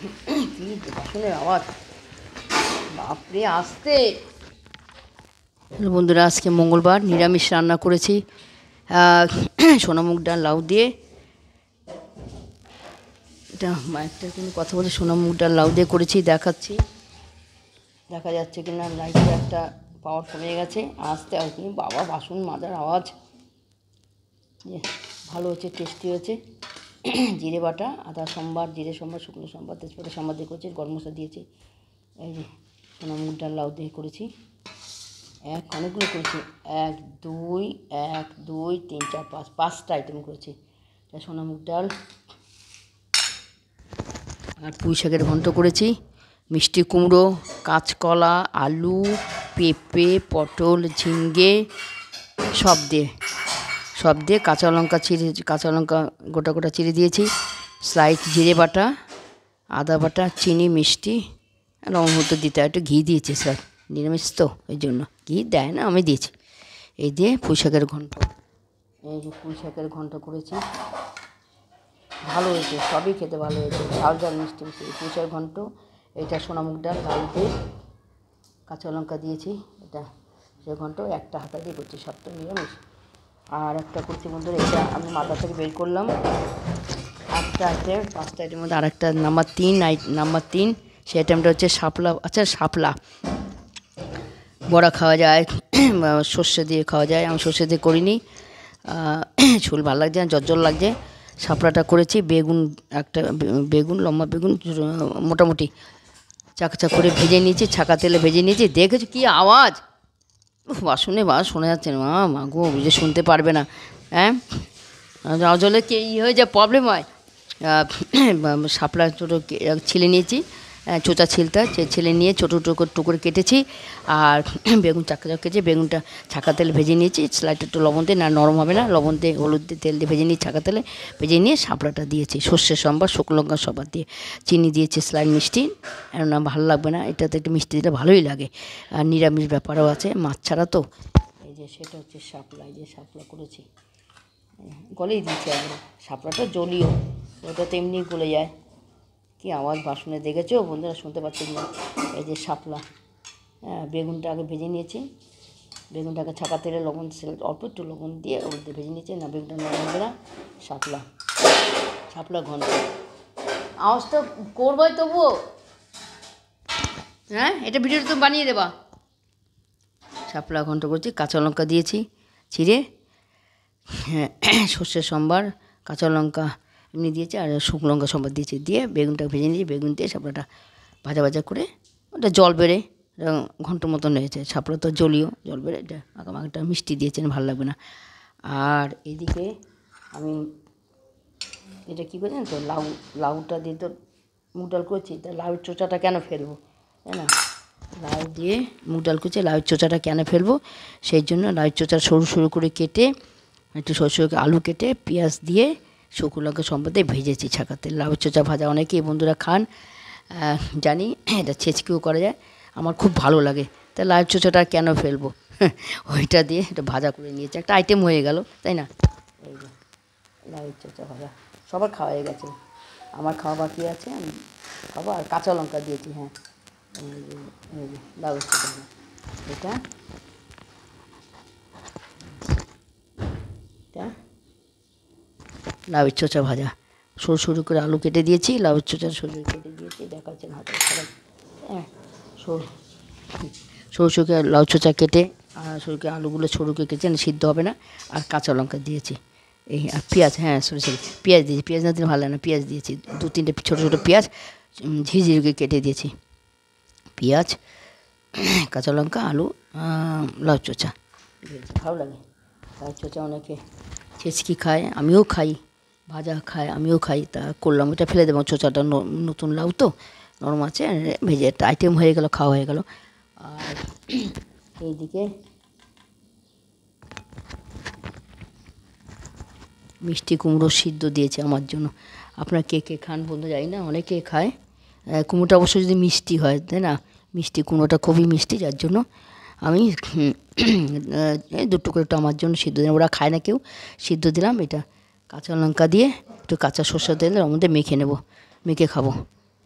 কি বাসনের আওয়াজ, বাপরে আসতে। বন্ধুরা, আজকে মঙ্গলবার, নিরামিষ রান্না করেছি সোনামুগ ডাল লাউ দিয়ে। এটা মায়েরটা কিন্তু কথা বলে সোনামুগ ডাল লাউ দিয়ে করেছি, দেখাচ্ছি। দেখা যাচ্ছে কিনা, লাইটের একটা পাওয়ার কমে গেছে, আসতে আর কি। বাবা, বাসন মাজার আওয়াজ। ভালো হয়েছে, টেস্টি হয়েছে। জিরে বাটা, আদা সম্বার, জিরে সম্বার, শুকনো সম্বার, তেজপাতা সম্বার দিয়ে করেছি, গরম মশলা দিয়েছি। এই যে সোনামুগ ডাল লাউ দিয়ে করেছি, অনেকগুলো করেছি। 1 2 1 2 3 4 5 5টা আইটেম করেছি। এটা সোনামুগ ডাল আর পুঁই শাকের ঘন্ট করেছি। মিষ্টি কুমড়ো, কাঁচকলা, আলু, পেঁপে, পটল, ঝিঙ্গে সব দিয়ে কাঁচা লঙ্কা গোটা গোটা চিড়ে দিয়েছি। স্লাইড জিরে বাটা, আদা বাটা, চিনি, মিষ্টি, লবণ হলুদ দিতে হয়। একটু ঘি দিয়েছি স্যার, নিরামিষ তো ওই জন্য ঘি দেয় না, আমি দিয়েছি। এই দিয়ে পুঁই শাকের ঘন্ট, এই যে পুঁই শাকের ঘন্ট করেছি, ভালো হয়েছে, সবই খেতে ভালো হয়েছে। ঝাল ঝাল মিষ্টি মিষ্টি পুঁই শাকের ঘন্ট। এটা সোনামুগ ডাল লাউ দিয়ে কাঁচা লঙ্কা দিয়েছি। এটা সে ঘন্ট একটা হাতা দিয়ে করছি, সবটা নিরামিষ। আর একটা করছি বন্ধুরা, এটা আমি মাথা থেকে বের করলাম। 8টা আইটেম, 5টা আইটেমের মধ্যে আরেকটা নাম্বার 3, সেই আইটেমটা হচ্ছে শাপলা। আচ্ছা, শাপলা বড়া খাওয়া যায়, সর্ষে দিয়ে খাওয়া যায়। আমি সর্ষে দিয়ে করিনি, ঝোল ভালো লাগছে না, জ্বর লাগছে। শাপলাটা করেছি। বেগুন লম্বা বেগুন মোটামুটি চাকচা করে ভেজে নিয়েছি, ছাকা তেলে ভেজে নিয়েছি। দেখেছো কি আওয়াজ, বাসনে শোনা যাচ্ছে না। মা গো, বুঝে শুনতে পারবে না। হ্যাঁ, জলে কি হয়ে যায়, প্রবলেম হয়। শাপলা ছোটো ছিলে নিয়েছি, চোচা ছিলে নিয়ে ছোটো টুকরো কেটেছি। আর বেগুন চাকা কেটেছি, বেগুনটা ছাকা তেলে ভেজে নিয়েছি। স্লাইডটা একটু লবণ দিয়ে, না নরম হবে না, লবণ দিয়ে হলুদ দিয়ে তেল দিয়ে ভেজে নিয়ে ছাকা তেলে ভেজে নিয়ে শাপলাটা দিয়েছি। সর্ষে সম্বার, শুকনো লঙ্কা সম্বার দিয়ে, চিনি দিয়েছি, স্লাইড মিষ্টি। না ভালো লাগবে না, এটাতে একটু মিষ্টি দিলে ভালোই লাগে। আর নিরামিষ ব্যাপারও আছে, মাছ ছাড়া তো। এই যে সেটা হচ্ছে শাপলা, এই যে শাপলা করেছি, গলেই দিচ্ছি। আমরা শাপলাটা জলীয়, ওটা তো এমনি গলে যায়। কি আওয়াজ বাসনে, দেখেছো বন্ধুরা, শুনতে পাচ্ছি না। এই যে শাপলা, বেগুনটা আগে ভেজে নিয়েছি। বেগুনটাকে ছাকা তেলে লবণ, অল্প একটু লবণ দিয়ে ওর দিয়ে ভেজে নিয়েছি। না, বেগুনটা নরম হবে না। শাপলা ঘন্ট, আওয়াজ তো করবোই তবুও। হ্যাঁ, এটা ভিডিওটা তো বানিয়ে দেবা। শাপলা ঘন্ট করছি, কাঁচা লঙ্কা দিয়েছি চিড়ে, হ্যাঁ, সর্ষের সম্বার, কাঁচা লঙ্কা এমনি দিয়েছি, আর শুকনো লঙ্কা সম্বার দিয়েছি। দিয়ে বেগুনটা ভেজে নিয়েছি, বেগুন দিয়ে শাপলাটা ভাজা করে ওটা জল বেড়ে ঘন্ট মতন হয়েছে। শাপলা তো জলীয়, জল বেড়ে এটা একটা মিষ্টি দিয়েছেন, ভালো লাগবে না। আর এদিকে আমি এটা কী করেছেন তো, লাউটা দিয়ে তো মুগ ডাল করছি, তা লাউর চোচাটা কেন ফেলবো, তাই না? লাউ দিয়ে মুগ ডাল করছি, লাউয়ের চোচাটা কেন ফেলবো, সেই জন্য লাউয়ের চোচা সরু সরু করে কেটে, একটু সরষে আলু কেটে, পেঁয়াজ দিয়ে, শুকনো লঙ্কা সম্বাদ দিয়ে ভেজেছি ছাকাতে। লাউয়ের চোচা ভাজা অনেকেই বন্ধুরা খান, জানি। এটা ছেঁচকেও করা যায়, আমার খুব ভালো লাগে। তা লাউয়ের চোচাটা কেন ফেলবো, ওইটা দিয়ে এটা ভাজা করে নিয়েছি, একটা আইটেম হয়ে গেল, তাই না? এই যে লাউয়ের চোচা ভাজা সবার খাওয়া হয়ে গেছে, আমার খাওয়া বাকি আছে, আমি খাবো। আর কাঁচা লঙ্কা দিয়েছি, হ্যাঁ। এই যে লাউয়ের চোচা, এটা লাউয়ের চোচা ভাজা, সরু সরু করে আলু কেটে দিয়েছি, লাউয়ের চোচা সরু কেটে দিয়েছি, দেখাচ্ছেন হাতে খারাপ। হ্যাঁ, সরু সরু লাউ চোচা কেটে, আর সরুকে আলুগুলো সরুকে কেটে, সিদ্ধ হবে না। আর কাঁচা লঙ্কা দিয়েছি, এই আর পেঁয়াজ, হ্যাঁ সরি পেঁয়াজ দিয়েছি, পেঁয়াজ না দিলে ভালো লাগে না, পেঁয়াজ দিয়েছি 2-3টে ছোটো ছোটো পেঁয়াজ ঝিরিঝিরি কেটে দিয়েছি। পেঁয়াজ, কাঁচা লঙ্কা, আলু, লাউ চোচা ভালো লাগে। লাউ চোচা অনেকে ছেঁচকি খায়, আমিও খাই, ভাজা খায়, আমিও খাই। তা করলাম, এটা ফেলে দেবো, চোচাটা নতুন লাউ তো নরম আছে, ভেজে একটা আইটেম হয়ে গেল, খাওয়া হয়ে গেল। আর এইদিকে মিষ্টি কুমড়ো সিদ্ধ দিয়েছে আমার জন্য। আপনারা কে কে খান বন্ধু জানি না, অনেকে খায়। কুমড়োটা অবশ্য যদি মিষ্টি হয়, তাই না? মিষ্টি কুমড়োটা খুবই মিষ্টি, যার জন্য আমি 2 টুকরো একটু আমার জন্য সিদ্ধ দিলাম। ওরা খায় না কেউ, সিদ্ধ দিলাম। এটা কাঁচা লঙ্কা দিয়ে একটু কাঁচা সর্ষের তেল ওর মধ্যে মেখে নেব, মেখে খাবো।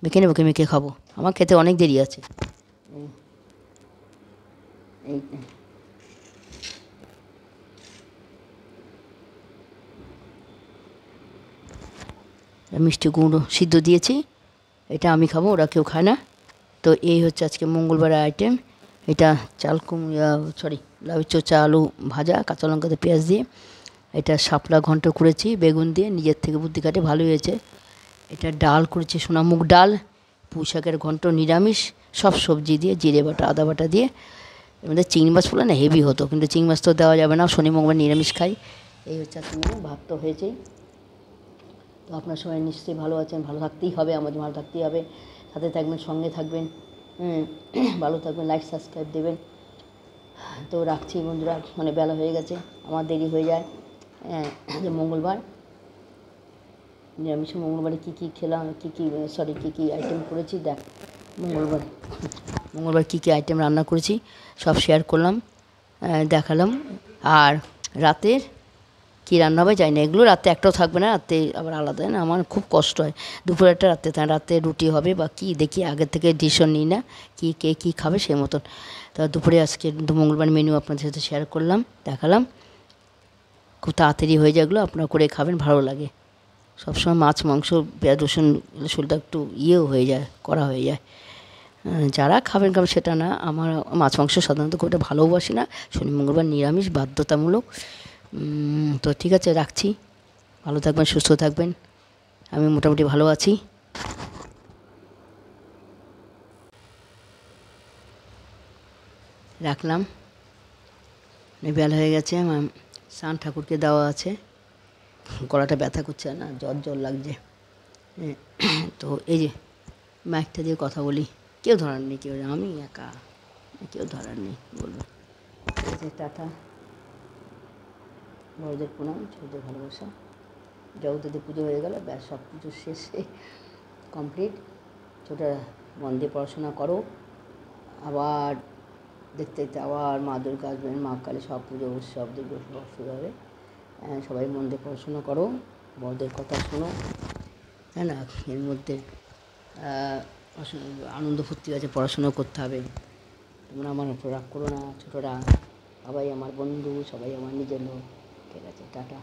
মেখে নেবো, মেখে খাবো, আমার খেতে অনেক দেরি আছে। এই মিষ্টি কুমড়ো সিদ্ধ দিয়েছি, এটা আমি খাবো, ওরা কেউ খায় না। তো এই হচ্ছে আজকে মঙ্গলবারের আইটেম। এটা চাল কুমড়া, সরি, লাউ চোচা আলু ভাজা কাঁচা লঙ্কাতে পেঁয়াজ দিয়ে। এটা শাপলা ঘন্ট করেছি বেগুন দিয়ে, নিজের থেকে বুদ্ধি কাটে, ভালোই হয়েছে। এটা ডাল করেছি সোনামুগ ডাল, পুঁই শাকের ঘন্ট নিরামিষ, সব সবজি দিয়ে, জিরে বাটা আদা বাটা দিয়ে। এর মধ্যে চিংড়ি মাছ পড়লে না হেভি হতো, কিন্তু চিংড়ি মাছ তো দেওয়া যাবে না, শনি মঙ্গলবার নিরামিষ খাই। এই হচ্ছে আজকে মেনু। ভাত তো হয়েছেই। তো আপনার সবাই নিশ্চয়ই ভালো আছেন, ভালো থাকতেই হবে, আমাদের ভালো থাকতেই হবে। সাথে থাকবেন, সঙ্গে থাকবেন, ভালো থাকবেন, লাইক সাবস্ক্রাইব দেবেন। তো রাখছি বন্ধুরা, মানে বেলা হয়ে গেছে, আমার দেরি হয়ে যায়। যে মঙ্গলবার, নিরামিষ মঙ্গলবারে কী কী খেলাম, কী কী আইটেম করেছি দেখ। মঙ্গলবার কী কী আইটেম রান্না করেছি সব শেয়ার করলাম, দেখালাম। আর রাতের কী রান্না হবে জানি না, এগুলো রাতে একটাও থাকবে না, রাতে আবার আলাদা না, আমার খুব কষ্ট হয়। দুপুরে একটা রাতে রাতে রুটি হবে বা কী দেখি, আগের থেকে ডিসিশন নিই না, কে কী খাবে সেই মতন। তা দুপুরে আজকে মঙ্গলবার মেনু আপনাদের সাথে শেয়ার করলাম, দেখালাম। খুব তাড়াতাড়ি হয়ে যায় এগুলো, আপনারা করে খাবেন, ভালো লাগে। সবসময় মাছ মাংস পেঁয়াজ রসুন শরীরটা একটু ইয়েও হয়ে যায়, করা হয়ে যায়। যারা খাবেন সেটা না, আমার মাছ মাংস সাধারণত খুব একটা ভালোবাসি না, শনি মঙ্গলবার নিরামিষ বাধ্যতামূলক। তো ঠিক আছে, রাখছি। ভালো থাকবেন, সুস্থ থাকবেন, আমি মোটামুটি ভালো আছি। রাখলাম, বেলা হয়ে গেছে, আমার স্নান ঠাকুরকে দেওয়া আছে, গলাটা ব্যথা করছে না, জ্বর লাগছে। তো এই যে মাইকটা দিয়ে কথা বলি, কেউ ধরার নেই, কেউ, আমি একা, কেউ ধরার নেই, বলবো। এই যে টাটা, বড়দের প্রণাম, ছোটদের ভালোবাসা। জগদ্ধাত্রী পুজো হয়ে গেল, ব্যাস সব পুজো শেষে কমপ্লিট। ছোটা মন দিয়ে পড়াশোনা করো, আবার দেখতে দেখতে আবার মা দুর্গা আসবেন, মা কালী, সব পুজো উৎসব দেখবে, সব শুরু হবে। সবাই মন দিয়ে পড়াশোনা করো, বড়দের কথা শোনো, তাই না? এর মধ্যে আনন্দ ফুর্তি আছে, পড়াশুনো করতে হবে। তোমরা আমার উপর রাগ করো না, ছোটরা সবাই আমার বন্ধু, সবাই আমার নিজের লোক। ঠিক আছে, টাটা।